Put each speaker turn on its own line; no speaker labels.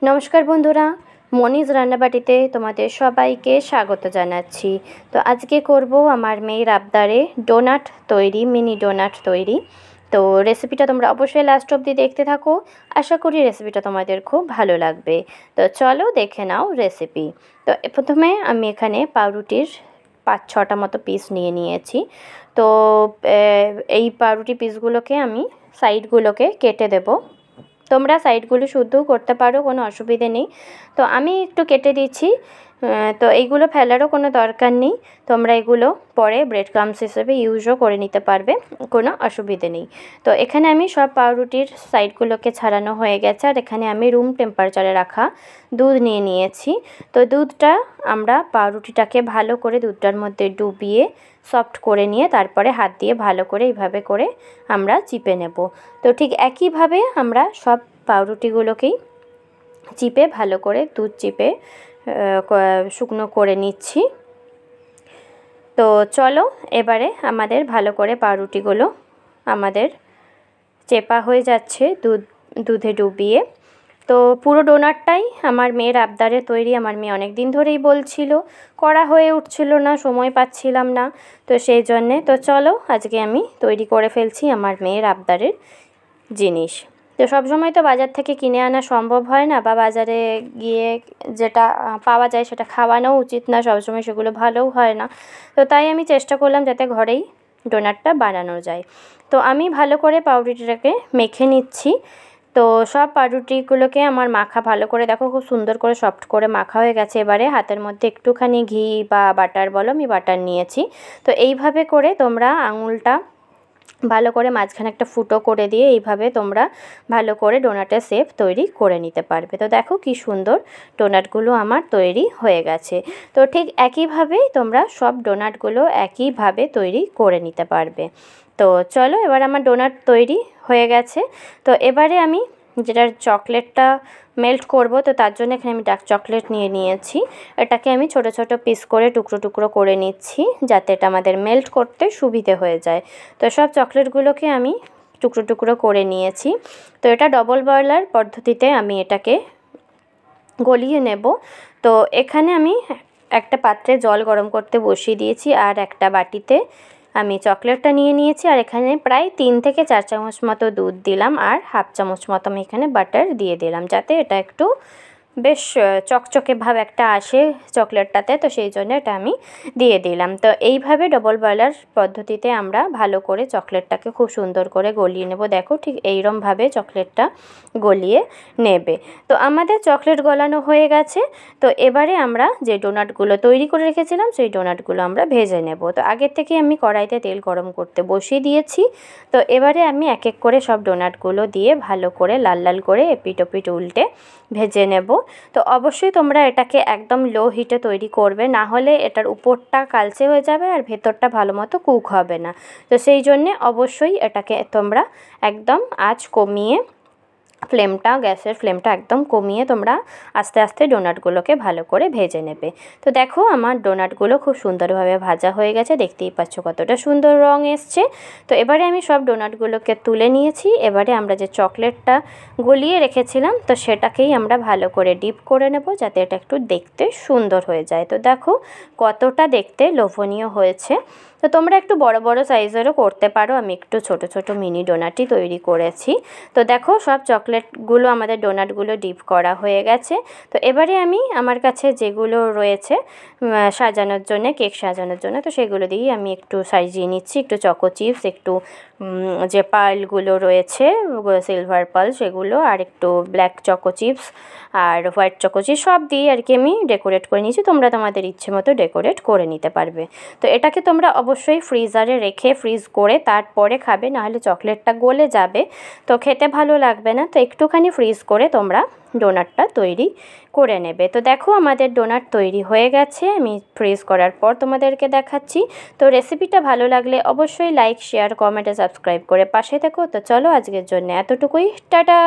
নমস্কার বন্ধুরা, মনিজ রান্নাবাটিতে তোমাদের সবাইকে স্বাগত জানাচ্ছি। তো আজকে করব আমার মেয়ের আবদারে ডোনাট তৈরি, মিনি ডোনাট তৈরি। তো রেসিপিটা তোমরা অবশ্যই লাস্ট অবধি দেখতে থাকো। আশা করি রেসিপিটা তোমাদের খুব ভালো লাগবে। তো চলো দেখে নাও রেসিপি। তো প্রথমে আমি এখানে পাউরুটির 5-6টা মতো পিস নিয়ে নিয়েছি। তো এই পাউরুটি পিসগুলোকে আমি সাইডগুলোকে কেটে দেবো। তোমরা সাইডগুলো শুদ্ধও করতে পারো, কোনো অসুবিধে নেই। তো আমি একটু কেটে দিচ্ছি। তো এইগুলো ফেলারও কোনো দরকার নেই, তোমরা এগুলো পরে ব্রেড ক্রাম্বস হিসেবে ইউজও করে নিতে পারবে, কোনো অসুবিধে নেই। তো এখানে আমি সব পাউরুটির সাইডগুলোকে ছাড়ানো হয়ে গেছে, আর এখানে আমি রুম টেম্পারেচারে রাখা দুধ নিয়ে নিয়েছি। তো দুধটা আমরা পাউরুটিটাকে ভালো করে দুধটার মধ্যে ডুবিয়ে সফট করে নিয়ে তারপরে হাত দিয়ে ভালো করে এইভাবে করে আমরা চিপে নেব। তো ঠিক একইভাবে আমরা সব পাউরুটিগুলোকেই চিপে ভালো করে দুধ চিপে শুকনো করে নিচ্ছি। তো চলো এবারে আমাদের ভালো করে পাউরুটিগুলো আমাদের চেপা হয়ে যাচ্ছে দুধে ডুবিয়ে। তো পুরো ডোনাটটাই আমার মেয়ের আবদারে তৈরি। আমার মেয়ে অনেক দিন ধরেই বলছিল, করা হয়ে উঠছিল না, সময় পাচ্ছিলাম না। তো সেই জন্যে তো চলো আজকে আমি তৈরি করে ফেলছি আমার মেয়ের আবদারের জিনিস। তো সবসময় তো বাজার থেকে কিনে আনা সম্ভব হয় না, বা বাজারে গিয়ে যেটা পাওয়া যায় সেটা খাওয়ানো উচিত না, সবসময় সেগুলো ভালোও হয় না। তো তাই আমি চেষ্টা করলাম যাতে ঘরেই ডোনাটটা বানানো যায়। তো আমি ভালো করে পাউরুটিটাকে মেখে নিচ্ছি। তো সব পাউরুটিগুলোকে আমার মাখা ভালো করে, দেখো খুব সুন্দর করে সফট করে মাখা হয়ে গেছে। এবারে হাতের মধ্যে একটুখানি ঘি বা বাটার বলো, আমি বাটার নিয়েছি। তো এইভাবে করে তোমরা আঙুলটা ভালো করে মাঝখানে একটা ফুটো করে দিয়ে এইভাবে তোমরা ভালো করে ডোনাটের শেপ তৈরি করে নিতে পারবে। তো দেখো কি সুন্দর ডোনাটগুলো আমার তৈরি হয়ে গেছে। তো ঠিক একইভাবেই তোমরা সব ডোনাটগুলো একইভাবে তৈরি করে নিতে পারবে। তো চলো এবার আমার ডোনাট তৈরি হয়ে গেছে। তো এবারে আমি যেটার চকলেটটা মেল্ট করব, তো তার জন্য এখানে আমি ডার্ক চকলেট নিয়ে নিয়েছি। এটাকে আমি ছোট ছোট পিস করে টুকরো টুকরো করে নিচ্ছি, যাতে এটা আমাদের মেল্ট করতে সুবিধে হয়ে যায়। তো সব চকলেটগুলোকে আমি টুকরো টুকরো করে নিয়েছি। তো এটা ডবল বয়লার পদ্ধতিতে আমি এটাকে গলিয়ে নেব। তো এখানে আমি একটা পাত্রে জল গরম করতে বসিয়ে দিয়েছি, আর একটা বাটিতে আমি চকলেটটা নিয়ে নিয়েছি। আর এখানে প্রায় 3 থেকে 4 চামচ মতো দুধ দিলাম, আর হাফ চামচ মতো আমি এখানে বাটার দিয়ে দিলাম, যাতে এটা একটু বেশ চকচকে ভাব একটা আসে চকলেটটাতে। তো সেই জন্য এটা আমি দিয়ে দিলাম। তো এইভাবে ডবল বয়লার পদ্ধতিতে আমরা ভালো করে চকলেটটাকে খুব সুন্দর করে গলিয়ে নেব। দেখো ঠিক এইরমভাবে চকলেটটা গলিয়ে নেবে। তো আমাদের চকলেট গলানো হয়ে গেছে। তো এবারে আমরা যে ডোনাটগুলো তৈরি করে রেখেছিলাম সেই ডোনাটগুলো আমরা ভেজে নেব। তো আগের থেকে আমি কড়াইতে তেল গরম করতে বসিয়ে দিয়েছি। তো এবারে আমি এক এক করে সব ডোনাটগুলো দিয়ে ভালো করে লাল লাল করে এপিট ওপিট উল্টে ভেজে নেব। তো অবশ্যই তোমরা এটাকে একদম লো হিটে তৈরি করবে, না হলে এটার উপরটা কালচে হয়ে যাবে আর ভেতরটা ভালো মতো কুক হবে না। তো সেই জন্যে অবশ্যই এটাকে তোমরা একদম আঁচ কমিয়ে গ্যাসের ফ্লেমটা একদম কমিয়ে তোমরা আস্তে আস্তে ডোনাটগুলোকে ভালো করে ভেজে নেবে। তো দেখো আমার ডোনাটগুলো খুব সুন্দরভাবে ভাজা হয়ে গেছে, দেখতেই পাচ্ছ কতটা সুন্দর রং এসছে। তো এবারে আমি সব ডোনাটগুলোকে তুলে নিয়েছি। এবারে আমরা যে চকলেটটা গলিয়ে রেখেছিলাম, তো সেটাকেই আমরা ভালো করে ডিপ করে নেব, যাতে এটা একটু দেখতে সুন্দর হয়ে যায়। তো দেখো কতটা দেখতে লোভনীয় হয়েছে। তো তোমরা একটু বড় বড় সাইজেরও করতে পারো, আমি একটু ছোট ছোট মিনি ডোনাটই তৈরি করেছি। তো দেখো সব চকলেটগুলো আমাদের ডোনাটগুলো ডিপ করা হয়ে গেছে। তো এবারে আমি আমার কাছে যেগুলো রয়েছে সাজানোর জন্য, কেক সাজানোর জন্য, তো সেগুলো দিয়েই আমি একটু সাজিয়ে নিচ্ছি। একটু চকো চিপস, একটু যে পার্লগুলো রয়েছে সিলভার পার্ল সেগুলো, আর একটু ব্ল্যাক চকো চিপস আর হোয়াইট চকো চিপস সব দিয়ে আর কি আমি ডেকোরেট করে নিয়েছি। তোমরা তোমাদের ইচ্ছে মতো ডেকোরেট করে নিতে পারবে। তো এটাকে তোমরা অবশ্যই ফ্রিজারে রেখে ফ্রিজ করে তারপরে খাবে, নাহলে চকলেটটা গলে যাবে, তো খেতে ভালো লাগবে না। তো একটুখানি ফ্রিজ করে তোমরা ডোনাটটা তৈরি করে নেবে। তো দেখো আমাদের ডোনাট তৈরি হয়ে গেছে, আমি ফ্রিজ করার পর তোমাদেরকে দেখাচ্ছি। তো রেসিপিটা ভালো লাগলে অবশ্যই লাইক, শেয়ার, কমেন্ট, সাবস্ক্রাইব করে পাশে থেকো। তো চলো আজকের জন্য এতটুকুই, টাটা।